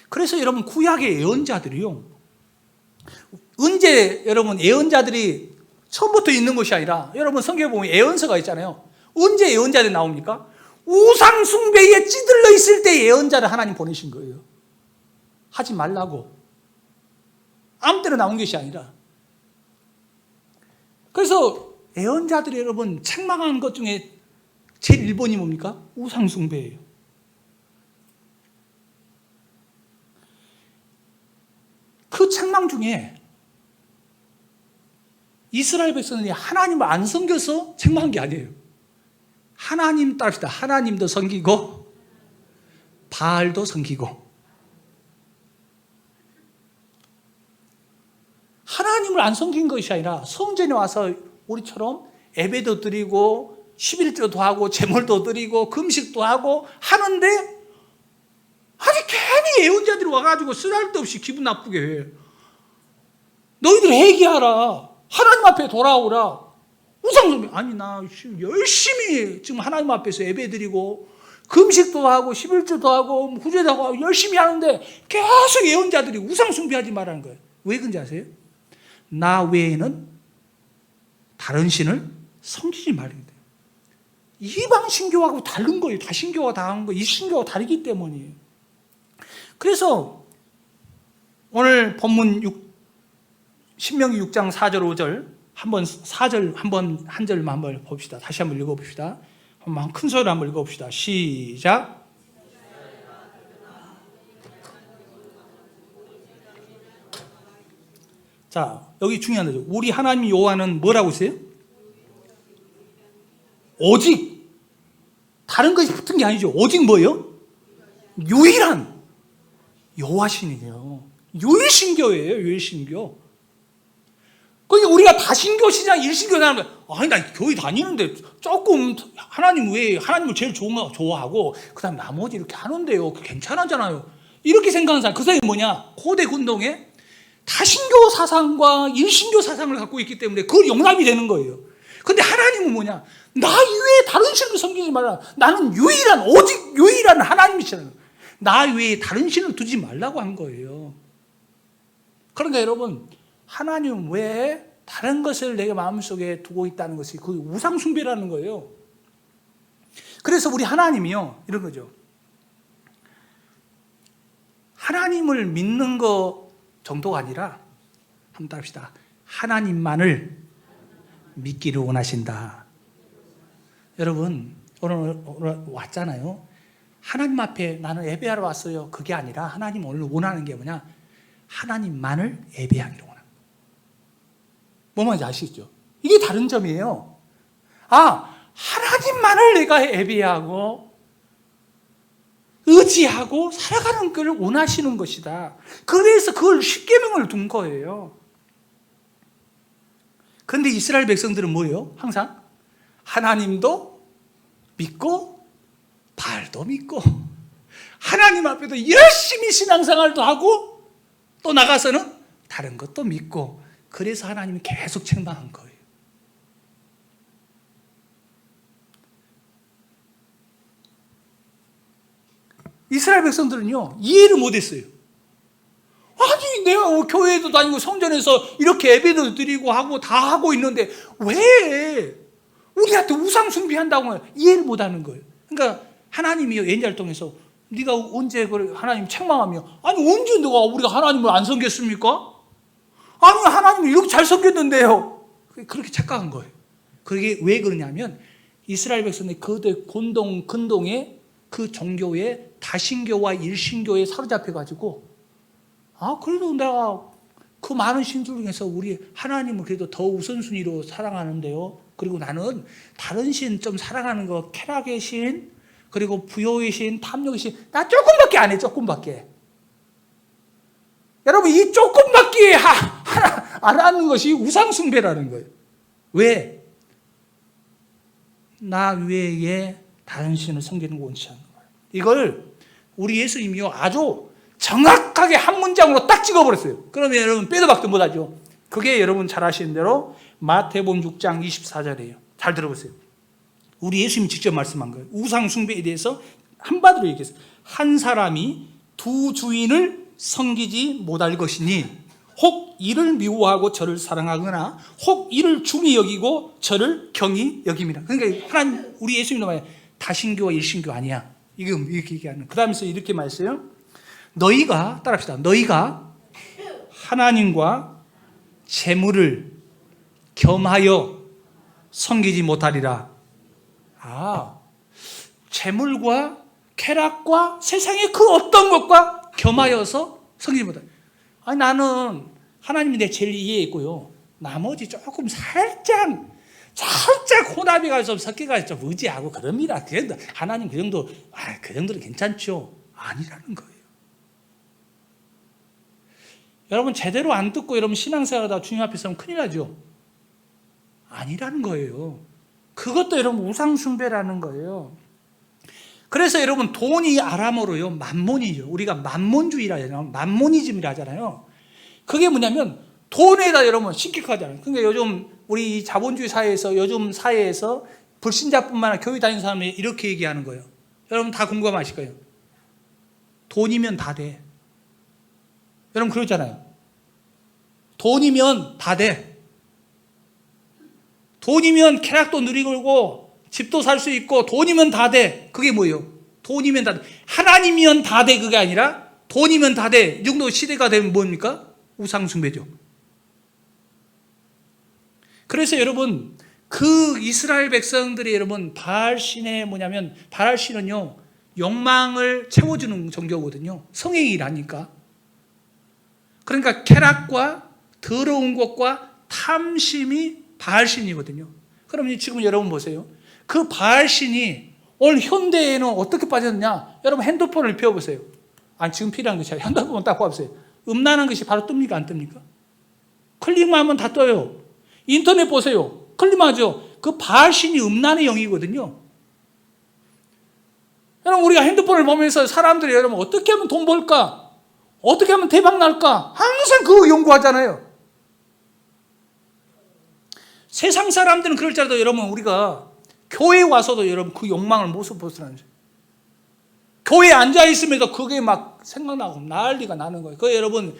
그래서 여러분 구약의 예언자들이요, 언제 여러분 예언자들이 처음부터 있는 것이 아니라 여러분 성경에 보면 예언서가 있잖아요. 언제 예언자들이 나옵니까? 우상 숭배에 찌들러 있을 때 예언자를 하나님 보내신 거예요. 하지 말라고. 아무 때나 나온 것이 아니라. 그래서 예언자들이 여러분 책망한 것 중에 제일 1번이 뭡니까? 우상 숭배예요. 그 책망 중에 이스라엘 백성들이 하나님을 안 섬겨서 책망한 게 아니에요. 하나님 따릅시다. 하나님도 섬기고 바알도 섬기고. 하나님을 안 섬긴 것이 아니라 성전에 와서 우리처럼 예배도 드리고 11조도 하고 제물도 드리고 금식도 하고 하는데 괜히 예언자들이 와가지고 쓰잘데도 없이 기분 나쁘게 해. 너희들 회개하라. 하나님 앞에 돌아오라. 우상숭배. 나 열심히 지금 하나님 앞에서 예배드리고 금식도 하고 11조도 하고 후제도 하고 열심히 하는데 계속 예언자들이 우상숭배하지 말라는 거예요. 왜 그런지 아세요? 나 외에는 다른 신을 섬기지 말아야 돼요. 이방 신교하고 다른 거예요. 다신교가 다른 거, 이 신교가 다르기 때문이에요. 그래서 오늘 본문 신명기 6장 4절 5절 한번 4절 한 절만 한번 봅시다. 다시 한번 읽어봅시다. 한번 큰 소리로 한번 읽어봅시다. 시작. 자, 여기 중요한 거죠. 우리 하나님 여호와는 뭐라고 했어요? 오직, 다른 것이 붙은 게 아니죠. 오직 뭐예요? 유일한 여호와신이에요. 유일신교예요. 유일신교. 그러니까 우리가 다신교 신앙, 일신교 다니는 거야. 아니, 나 교회 다니는데 조금 하나님 왜 하나님을 제일 좋아하고 그다음 나머지 이렇게 하는데요. 괜찮았잖아요. 이렇게 생각하는 사람, 그 사람이 뭐냐? 고대 군동에 다신교 사상과 일신교 사상을 갖고 있기 때문에 그걸 용납이 되는 거예요. 근데 하나님은 뭐냐? 나 이외에 다른 신을 섬기지 말라. 나는 유일한, 오직 유일한 하나님이시라는 거예요. 나 외에 다른 신을 두지 말라고 한 거예요. 그러니까 여러분, 하나님 외에 다른 것을 내가 마음속에 두고 있다는 것이 그 우상숭배라는 거예요. 그래서 우리 하나님이요, 이런 거죠. 하나님을 믿는 거 정도가 아니라, 한번 따릅시다. 하나님만을 믿기를 원하신다. 여러분, 오늘 왔잖아요. 하나님 앞에 나는 예배하러 왔어요. 그게 아니라 하나님 오늘 원하는 게 뭐냐? 하나님만을 예배하기를 원합니다. 뭐 말인지 아시겠죠? 이게 다른 점이에요. 아, 하나님만을 내가 예배하고 의지하고 살아가는 것을 원하시는 것이다. 그래서 그걸 십계명을 둔 거예요. 그런데 이스라엘 백성들은 뭐예요? 항상 하나님도 믿고 바알도 믿고 하나님 앞에도 열심히 신앙생활도 하고 또 나가서는 다른 것도 믿고, 그래서 하나님이 계속 책망한 거예요. 이스라엘 백성들은요, 이해를 못했어요. 아니, 내가 교회도 다니고 성전에서 이렇게 예배도 드리고 하고 다 하고 있는데 왜 우리한테 우상 숭배한다고 이해를 못하는 거예요. 그러니까 하나님이요, 예언자를 통해서 네가 언제 하나님 책망하며, 아니 언제 우리가 하나님을 안 섬겼습니까? 아니 하나님을 이렇게 잘 섬겼는데요. 그렇게 착각한 거예요. 그게 왜 그러냐면 이스라엘 백성의 거대 근동의 그 종교에 다신교와 일신교에 사로잡혀가지고, 아 그래도 내가 그 많은 신들 중에서 우리 하나님을 그래도 더 우선순위로 사랑하는데요. 그리고 나는 다른 신 좀 사랑하는 거, 쾌락의 신, 그리고 부여의 신, 탐욕의 신, 나 조금밖에 안 해. 조금밖에. 여러분, 이 조금밖에 안 하는 것이 우상숭배라는 거예요. 왜? 나 외에 다른 신을 섬기는 거 원치 않는 거예요. 이걸 우리 예수님이요, 아주 정확하게 한 문장으로 딱 찍어버렸어요. 그러면 여러분 빼도 박도 못하죠. 그게 여러분 잘 아시는 대로 마태복음 6장 24절이에요. 잘 들어보세요. 우리 예수님이 직접 말씀한 거예요. 우상 숭배에 대해서 한마디로 얘기했어요. 한 사람이 두 주인을 섬기지 못할 것이니 혹 이를 미워하고 저를 사랑하거나 혹 이를 중히 여기고 저를 경히 여김이라. 그러니까 하나님, 우리 예수님도 말해요. 다신교와 일신교 아니야. 이렇게 얘기하는. 그 다음에서 이렇게 말했어요. 너희가, 따라합시다. 너희가 하나님과 재물을 겸하여 섬기지 못하리라. 아, 재물과 쾌락과 세상의 그 어떤 것과 겸하여서 섬기지 못하리라. 아니, 나는 하나님이 내 제일 이해했고요. 나머지 조금 살짝 혼합이가 좀 섞여가 좀 의지하고 그럽니다. 하나님 그 정도는 괜찮죠. 아니라는 거예요. 여러분 제대로 안 듣고 여러분 신앙생활하다 주님 앞에 서면 큰일 나죠. 아니라는 거예요. 그것도 여러분 우상숭배라는 거예요. 그래서 여러분 돈이 아람어로요 만몬이죠. 우리가 만몬주의라 하잖아요. 만모니즘이라 하잖아요. 그게 뭐냐면 돈에다 여러분 신격하잖아요. 그러니까 요즘 우리 자본주의 사회에서, 요즘 사회에서 불신자뿐만 아니라 교회 다니는 사람이 이렇게 얘기하는 거예요. 여러분 다 공감하실 거예요. 돈이면 다 돼. 여러분 그러잖아요. 돈이면 다 돼. 돈이면 쾌락도 누리고 집도 살 수 있고 돈이면 다 돼. 그게 뭐예요? 돈이면 다 돼. 하나님이면 다 돼. 그게 아니라 돈이면 다 돼. 이 정도 시대가 되면 뭡니까? 우상숭배죠. 그래서 여러분 그 이스라엘 백성들이 여러분 바알신의 뭐냐면 바알신은요 욕망을 채워주는 종교거든요. 성행이라니까. 그러니까 쾌락과 더러운 것과 탐심이 바알신이거든요. 그러면 지금 여러분 보세요. 그 바알신이 오늘 현대에는 어떻게 빠졌느냐? 여러분 핸드폰을 펴보세요. 아니 지금 필요한 것이 아니라 핸드폰 딱 봐보세요. 음란한 것이 바로 뜹니까 안 뜹니까? 클릭만 하면 다 떠요. 인터넷 보세요. 클릭만 하죠. 그 바알신이 음란의 영이거든요. 여러분 우리가 핸드폰을 보면서 사람들이 여러분 어떻게 하면 돈 벌까? 어떻게 하면 대박 날까? 항상 그거 연구하잖아요. 세상 사람들은 그럴 줄 알아도 여러분 우리가 교회에 와서도 여러분 그 욕망을 못 벗어나는 거예요. 교회에 앉아있으면서 그게 막 생각나고 난리가 나는 거예요. 그게 여러분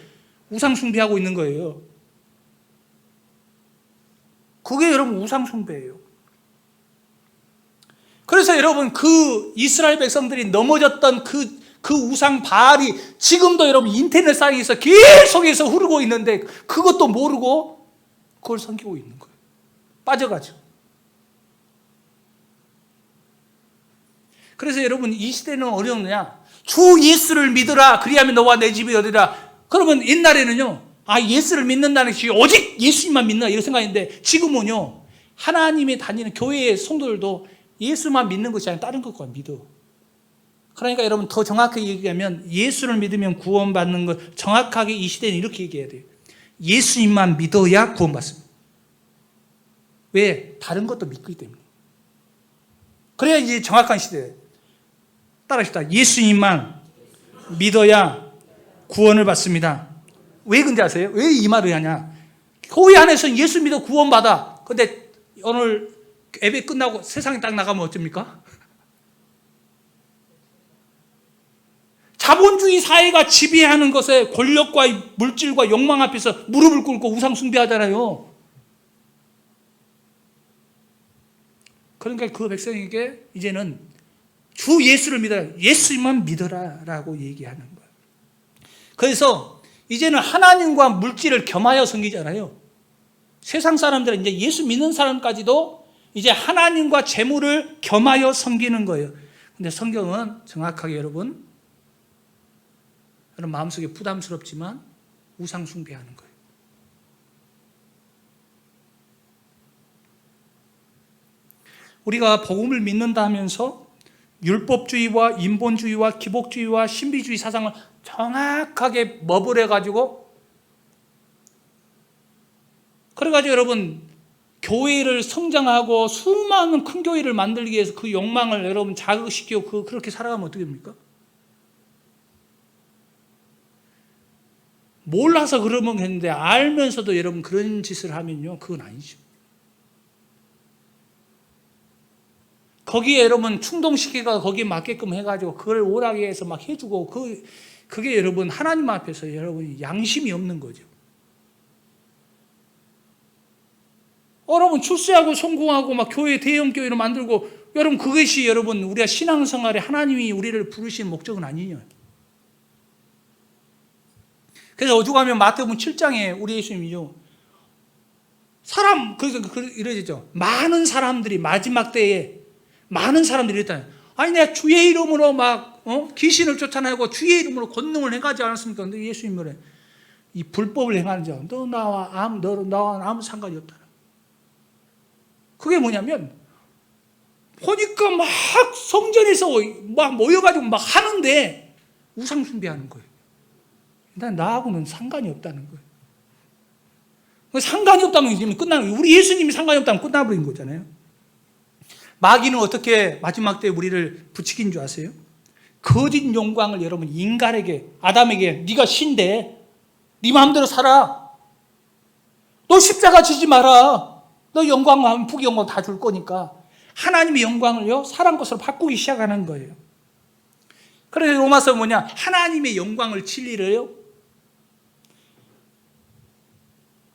우상 숭배하고 있는 거예요. 그게 여러분 우상 숭배예요. 그래서 여러분 그 이스라엘 백성들이 넘어졌던 그 우상 바알이 지금도 여러분 인터넷상에서 계속해서 흐르고 있는데 그것도 모르고 그걸 섬기고 있는 거예요. 빠져가지고. 그래서 여러분 이 시대는 어려우냐? 주 예수를 믿으라 그리하면 너와 내 집이 어디라. 그러면 옛날에는요 예수를 믿는다는 것이 오직 예수님만 믿는다 이런 생각인데 지금은요 하나님이 다니는 교회의 성도들도 예수만 믿는 것이 아니라 다른 것과 믿어. 그러니까 여러분 더 정확하게 얘기하면 예수를 믿으면 구원받는 것 정확하게 이 시대는 이렇게 얘기해야 돼요. 예수님만 믿어야 구원받습니다. 왜? 다른 것도 믿기 때문에. 그래야 이제 정확한 시대예요. 따라합시다. 예수님만 믿어야 구원을 받습니다. 왜 근데 아세요? 왜 이 말을 하냐? 교회 안에서 예수 믿어 구원받아. 근데 오늘 예배 끝나고 세상에 딱 나가면 어쩝니까? 자본주의 사회가 지배하는 것에 권력과 물질과 욕망 앞에서 무릎을 꿇고 우상 숭배하잖아요. 그러니까 그 백성에게 이제는 주 예수를 믿어라. 예수님만 믿어라라고 얘기하는 거예요. 그래서 이제는 하나님과 물질을 겸하여 섬기잖아요. 세상 사람들은 이제 예수 믿는 사람까지도 이제 하나님과 재물을 겸하여 섬기는 거예요. 근데 성경은 정확하게 여러분 마음속에 부담스럽지만 우상 숭배하는 거예요. 우리가 복음을 믿는다 하면서 율법주의와 인본주의와 기복주의와 신비주의 사상을 정확하게 머블해가지고 그래가지고 여러분 교회를 성장하고 수많은 큰 교회를 만들기 위해서 그 욕망을 여러분 자극시키고 그렇게 살아가면 어떻게 됩니까? 몰라서 그러면 했는데 알면서도 여러분 그런 짓을 하면요 그건 아니죠. 거기에 여러분 충동시키가 거기에 맞게끔 해가지고 그걸 원하게 해서 막 해주고 그게 여러분 하나님 앞에서 여러분 양심이 없는 거죠. 여러분 출세하고 성공하고 막 교회 대형 교회를 만들고 여러분 그것이 여러분 우리가 신앙생활에 하나님이 우리를 부르신 목적은 아니냐. 그래서 오죽하면 마태복음 7장에 우리 예수님이죠. 그래서 이러죠. 많은 사람들이 마지막 때에 많은 사람들이 이랬다. 아니 내가 주의 이름으로 막 귀신을 쫓아내고 주의 이름으로 권능을 행하지 않았습니까? 근데 예수님 뭐래? 이 불법을 행하는 자, 나와 아무 상관이 없다. 그게 뭐냐면 보니까 막 성전에서 막 모여가지고 막 하는데 우상 숭배하는 거예요. 나하고는 상관이 없다는 거예요. 상관이 없다면 이제 끝나는 거예요. 우리 예수님이 상관이 없다면 끝나버린 거잖아요. 마귀는 어떻게 마지막 때 우리를 부추긴 줄 아세요? 거짓 영광을 여러분 인간에게 아담에게 네가 신데 네 마음대로 살아. 너 십자가 지지 마라. 너 영광하면 부귀영광 다 줄 거니까 하나님의 영광을요 사람 것으로 바꾸기 시작하는 거예요. 그래서 로마서 뭐냐? 하나님의 영광을 진리를요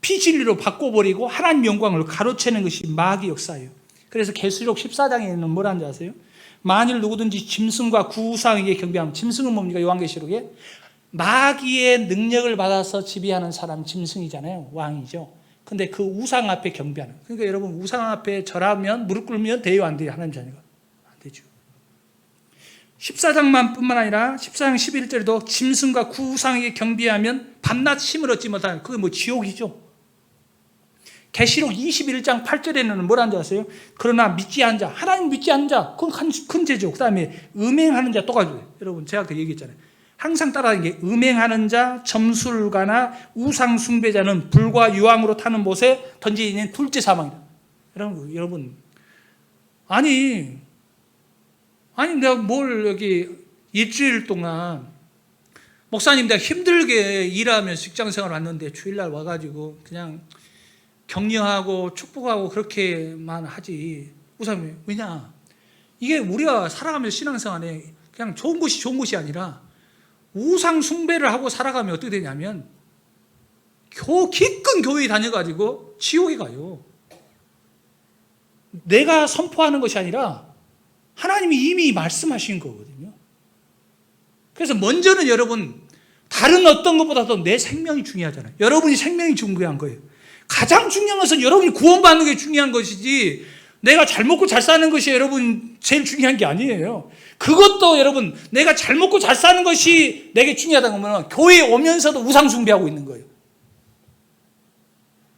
피진리로 바꿔버리고 하나님 영광을 가로채는 것이 마귀 역사예요. 그래서 계시록 14장에는 뭐라는지 아세요? 만일 누구든지 짐승과 구우상에게 경배하면, 짐승은 뭡니까? 요한계시록에 마귀의 능력을 받아서 지배하는 사람 짐승이잖아요. 왕이죠. 근데 그 우상 앞에 경배하는. 그러니까 여러분 우상 앞에 절하면 무릎 꿇으면 돼요 안 돼요? 하나님 자녀가 안 되죠. 14장만 뿐만 아니라 14장 11절에도 짐승과 구우상에게 경배하면 밤낮 힘을 얻지 못하는, 그게 뭐 지옥이죠. 계시록 21장 8절에는 뭐라는 줄 아세요? 그러나 믿지 않은 자, 하나님 믿지 않는 자, 그건 큰 죄죠. 그 다음에 음행하는 자 똑같아요. 여러분 제가 그 얘기했잖아요. 항상 따라하는 게 음행하는 자, 점술가나 우상 숭배자는 불과 유황으로 타는 못에 던지는 둘째 사망이다. 여러분 아니 내가 뭘 여기 일주일 동안 목사님 내가 힘들게 일하면서 직장생활 왔는데 주일날 와가지고 그냥 격려하고 축복하고 그렇게만 하지. 우선 왜냐, 이게 우리가 살아가면서 신앙생활에 그냥 좋은 것이 아니라 우상 숭배를 하고 살아가면 어떻게 되냐면 기껏 교회 다녀가지고 지옥에 가요. 내가 선포하는 것이 아니라 하나님이 이미 말씀하신 거거든요. 그래서 먼저는 여러분, 다른 어떤 것보다도 내 생명이 중요하잖아요. 여러분이 생명이 중요한 거예요. 가장 중요한 것은 여러분이 구원받는 게 중요한 것이지, 내가 잘 먹고 잘 사는 것이 여러분 제일 중요한 게 아니에요. 그것도 여러분, 내가 잘 먹고 잘 사는 것이 내게 중요하다고 하면 교회에 오면서도 우상 숭배하고 있는 거예요.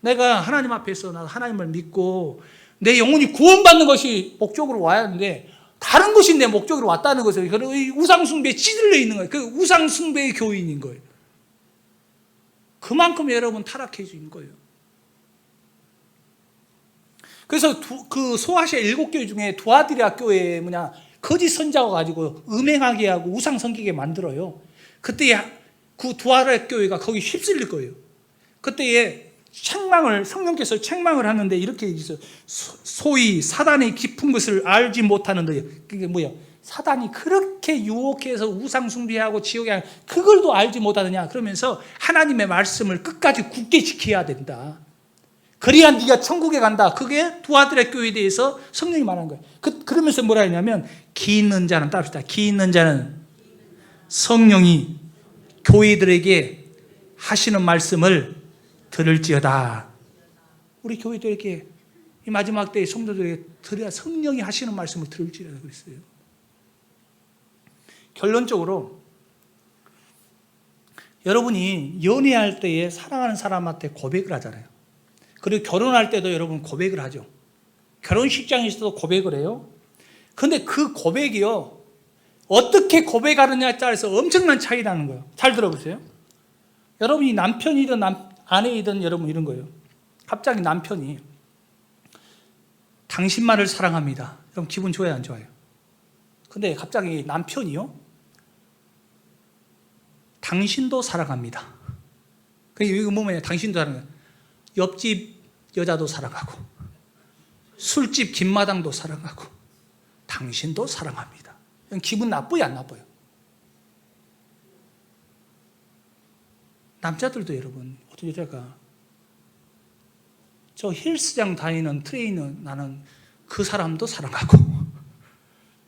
내가 하나님 앞에서 나 하나님을 믿고 내 영혼이 구원받는 것이 목적으로 와야 하는데, 다른 것이 내 목적으로 왔다는 것을, 우상 숭배에 찌들려 있는 거예요. 그 우상 숭배의 교인인 거예요. 그만큼 여러분 타락해진 거예요. 그래서 그 소아시아 7교회 중에 두아디라 교회에 거짓 선자가 가지고 음행하게 하고 우상 섬기게 만들어요. 그때 그 두아디라 교회가 거기 휩쓸릴 거예요. 그때에 성령께서 책망을 하는데 이렇게 얘기했어요. 소위 사단의 깊은 것을 알지 못하는 너희. 그게 뭐야? 사단이 그렇게 유혹해서 우상 숭배하고 지옥에 하는 그걸도 알지 못하느냐. 그러면서 하나님의 말씀을 끝까지 굳게 지켜야 된다. 그래야 네가 천국에 간다. 그게 두아디라 교회에 대해서 성령이 말한 거예요. 그러면서 뭐라 했냐면, 기 있는 자는, 따릅시다. 기 있는 자는 성령이 교회들에게 하시는 말씀을 들을지어다. 우리 교회들에게, 이 마지막 때의 성도들에게 들어야 성령이 하시는 말씀을 들을지어다 그랬어요. 결론적으로 여러분이 연애할 때에 사랑하는 사람한테 고백을 하잖아요. 그리고 결혼할 때도 여러분 고백을 하죠. 결혼식장에서도 고백을 해요. 그런데 그 고백이요, 어떻게 고백하느냐에 따라서 엄청난 차이 나는 거예요. 잘 들어보세요. 여러분이 남편이든 아내이든 여러분 이런 거예요. 갑자기 남편이 당신만을 사랑합니다. 그럼 기분 좋아요, 안 좋아요? 근데 갑자기 남편이요, 당신도 사랑합니다. 이거 뭐냐? 당신도 사랑해요. 옆집 여자도 사랑하고, 술집 김마당도 사랑하고, 당신도 사랑합니다. 기분 나빠요, 안 나빠요? 남자들도 여러분, 어떤 여자가 저 헬스장 다니는 트레이너, 나는 그 사람도 사랑하고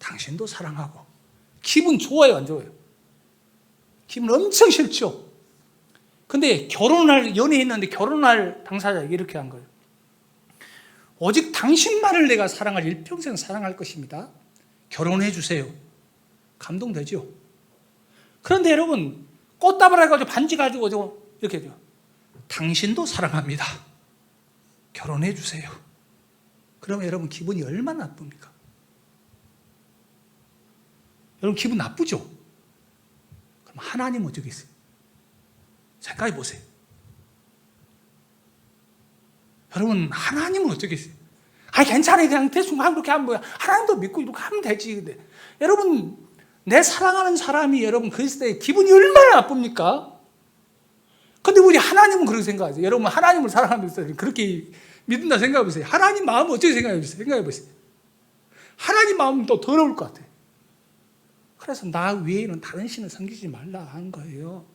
당신도 사랑하고, 기분 좋아요, 안 좋아요? 기분 엄청 싫죠? 근데 연애했는데 결혼할 당사자에게 이렇게 한 거예요. 오직 당신만을 내가 사랑할, 일평생 사랑할 것입니다. 결혼해 주세요. 감동되죠? 그런데 여러분, 꽃다발 해가지고 반지 가지고 이렇게 해요. 당신도 사랑합니다. 결혼해 주세요. 그러면 여러분 기분이 얼마나 나쁩니까? 여러분 기분 나쁘죠? 그럼 하나님은 어떻게 있어요? 생각해 보세요. 여러분 하나님은 어떻게 있어요? 괜찮아요. 그냥 대충 그렇게 하면 뭐야. 하나님도 믿고 이렇게 하면 되지. 근데 여러분, 내 사랑하는 사람이 여러분 그랬을 때 기분이 얼마나 나쁩니까? 근데 우리 하나님은 그렇게 생각하세요. 여러분 하나님을 사랑하면서 그렇게 믿는다 생각해 보세요. 하나님 마음은 어떻게 생각해 보세요? 생각해 보세요. 하나님 마음은 또 더러울 것 같아요. 그래서 나 외에는 다른 신을 섬기지 말라 한 거예요.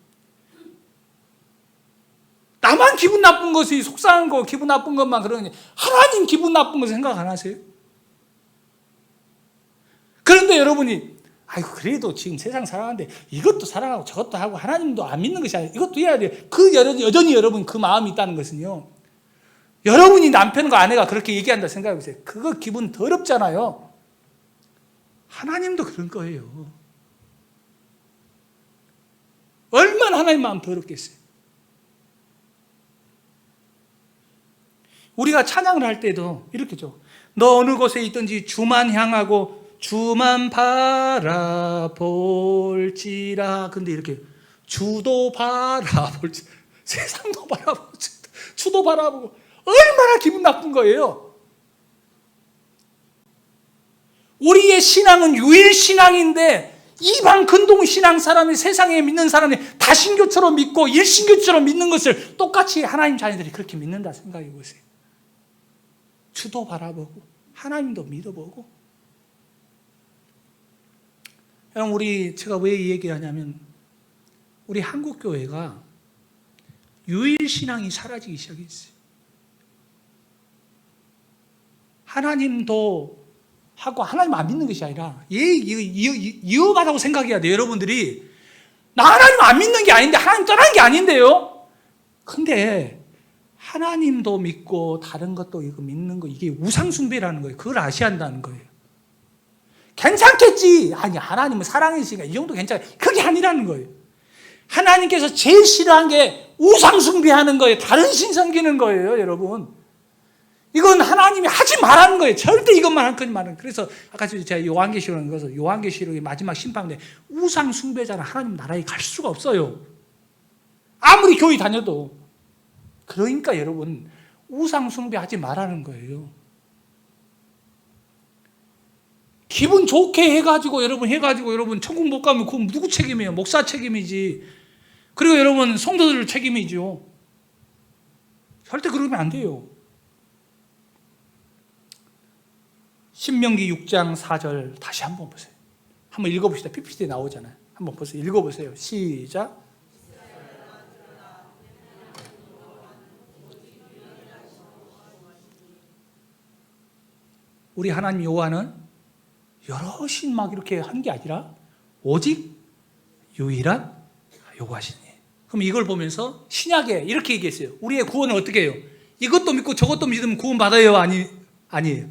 나만 기분 나쁜 것이 속상한 거, 기분 나쁜 것만 그러니 하나님 기분 나쁜 거 생각 안 하세요? 그런데 여러분이 그래도 지금 세상 살아가는데 이것도 사랑하고 저것도 하고 하나님도 안 믿는 것이 아니라 이것도 해야 돼요. 여전히 여러분 그 마음이 있다는 것은요, 여러분이 남편과 아내가 그렇게 얘기한다 생각해 보세요. 그거 기분 더럽잖아요. 하나님도 그런 거예요. 하나님 마음 더럽겠어요? 우리가 찬양을 할 때도 이렇게죠. 너 어느 곳에 있든지 주만 향하고 주만 바라볼지라. 근데 이렇게 주도 바라볼지, 세상도 바라보고 주도 바라보고, 얼마나 기분 나쁜 거예요. 우리의 신앙은 유일신앙인데 이방 근동 신앙 사람이, 세상에 믿는 사람이 다신교처럼 믿고 일신교처럼 믿는 것을 똑같이 하나님 자녀들이 그렇게 믿는다 생각해 보세요. 주도 바라보고 하나님도 믿어보고. 여러분, 제가 왜 이 얘기를 하냐면, 우리 한국 교회가 유일신앙이 사라지기 시작했어요. 하나님도 하고 하나님 안 믿는 것이 아니라 위험하다고 생각해야 돼요. 여러분들이 나 하나님 안 믿는 게 아닌데, 하나님 떠난 게 아닌데요. 근데 하나님도 믿고 다른 것도 이거 믿는 거, 이게 우상숭배라는 거예요. 그걸 아셔야 한다는 거예요. 괜찮겠지. 아니, 하나님은 사랑이시니까 이 정도 괜찮아요. 그게 아니라는 거예요. 하나님께서 제일 싫어한 게 우상숭배하는 거예요. 다른 신 섬기는 거예요, 여러분. 이건 하나님이 하지 말라는 거예요. 절대 이것만 할 거지 말은. 그래서 아까 제가 요한계시록에 가서 요한계시록의 마지막 심판인데, 우상숭배자는 하나님 나라에 갈 수가 없어요. 아무리 교회 다녀도. 그러니까 여러분, 우상숭배하지 말라는 거예요. 기분 좋게 해가지고 여러분 천국 못 가면 그건 누구 책임이에요? 목사 책임이지. 그리고 여러분 성도들 책임이죠. 절대 그러면 안 돼요. 신명기 6장 4절 다시 한번 보세요. 한번 읽어봅시다. PPT에 나오잖아요. 한번 보세요. 읽어보세요. 시작. 우리 하나님 여호와는 여러 신 막 이렇게 한 게 아니라 오직 유일한 여호와시니. 그럼 이걸 보면서 신약에 이렇게 얘기했어요. 우리의 구원은 어떻게 해요? 이것도 믿고 저것도 믿으면 구원 받아요? 아니에요.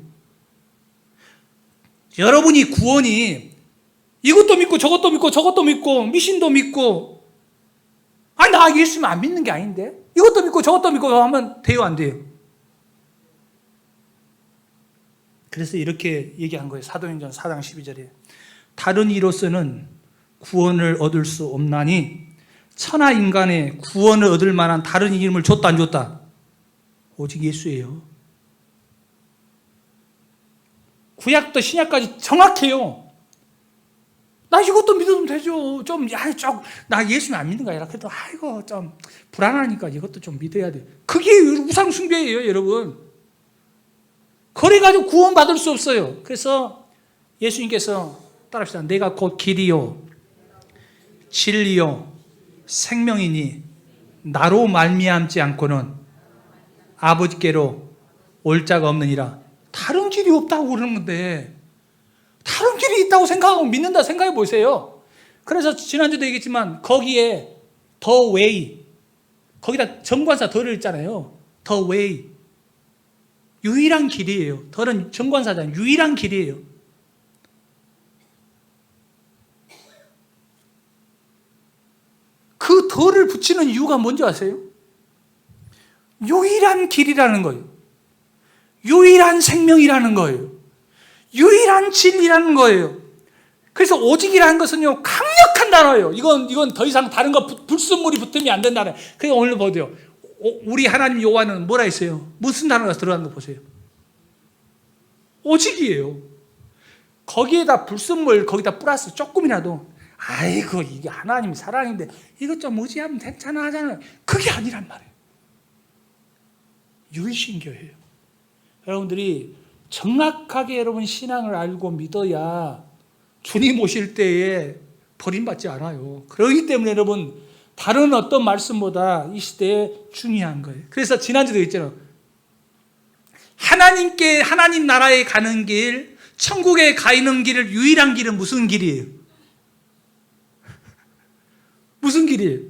여러분이 구원이 이것도 믿고 저것도 믿고 저것도 믿고 미신도 믿고, 아니 나 예수님 안 믿는 게 아닌데 이것도 믿고 저것도 믿고 하면 돼요, 안 돼요? 그래서 이렇게 얘기한 거예요. 사도행전 4장 12절에 다른 이로서는 구원을 얻을 수 없나니 천하 인간의 구원을 얻을 만한 다른 이름을 줬다 안 줬다? 오직 예수예요. 구약부터 신약까지 정확해요. 나 이것도 믿으면 되죠. 나 예수님 안 믿는 거 아니라 그래도 아이고 좀 불안하니까 이것도 좀 믿어야 돼. 그게 우상 숭배예요, 여러분. 그래 가지고 구원 받을 수 없어요. 그래서 예수님께서 따라합시다. 내가 곧 길이요 진리요 생명이니 나로 말미암지 않고는 아버지께로 올 자가 없느니라. 다른 길이 없다고 그러는 건데, 다른 길이 있다고 생각하고 믿는다 생각해 보세요. 그래서 지난주도 얘기했지만 거기에 the way, 거기다 정관사 더를 있잖아요. the way, 유일한 길이에요. 더는 정관사잖아요. 유일한 길이에요. 그 더를 붙이는 이유가 뭔지 아세요? 유일한 길이라는 거예요. 유일한 생명이라는 거예요. 유일한 진리라는 거예요. 그래서 오직이라는 것은요, 강력한 단어예요. 이건 더 이상 다른 거 불순물이 붙으면 안 된다는. 그래서 오늘 보세요. 우리 하나님 여호와는 뭐라 했어요? 무슨 단어가 들어가는 거 보세요. 오직이에요. 거기에다 불순물, 거기다 플러스 조금이라도, 아이고 이게 하나님 사랑인데 이것 좀 의지하면 괜찮아 하잖아요. 그게 아니란 말이에요. 유일신교예요. 여러분들이 정확하게 여러분 신앙을 알고 믿어야 주님 오실 때에 버림받지 않아요. 그렇기 때문에 여러분, 다른 어떤 말씀보다 이 시대에 중요한 거예요. 그래서 지난주도 했잖아요. 하나님 나라에 가는 길, 천국에 가는 길을 유일한 길은 무슨 길이에요? 무슨 길이에요?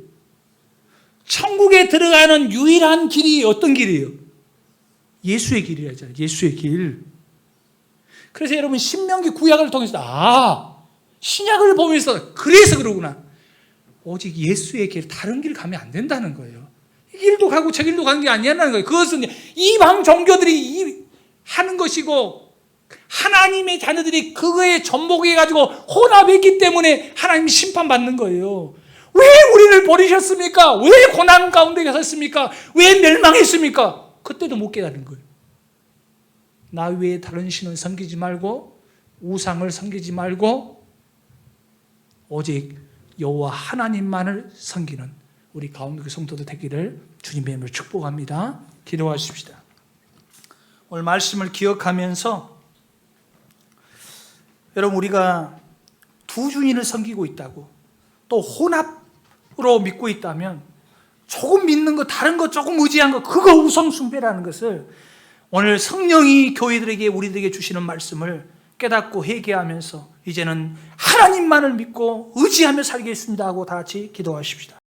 천국에 들어가는 유일한 길이 어떤 길이에요? 예수의 길이라잖아요. 예수의 길. 그래서 여러분 신명기 구약을 통해서 신약을 보면서 그래서 그러구나. 오직 예수의 길, 다른 길 가면 안 된다는 거예요. 이 길도 가고 저 길도 가는 게 아니라는 거예요. 그것은 이방 종교들이 하는 것이고 하나님의 자녀들이 그거에 접목해가지고 혼합했기 때문에 하나님이 심판받는 거예요. 왜 우리를 버리셨습니까? 왜 고난 가운데 계셨습니까? 왜 멸망했습니까? 그때도 못 깨달은 거예요. 나 외에 다른 신을 섬기지 말고 우상을 섬기지 말고 오직 여호와 하나님만을 섬기는 우리 가운데 성도들 되기를 주님의 이름으로 축복합니다. 기도하십시다. 오늘 말씀을 기억하면서 여러분, 우리가 두 주인을 섬기고 있다고 또 혼합으로 믿고 있다면 조금 믿는 거, 다른 거 조금 의지한 거, 그거 우상숭배라는 것을 오늘 성령이 교회들에게, 우리들에게 주시는 말씀을 깨닫고 회개하면서 이제는 하나님만을 믿고 의지하며 살겠습니다 하고 다 같이 기도하십시다.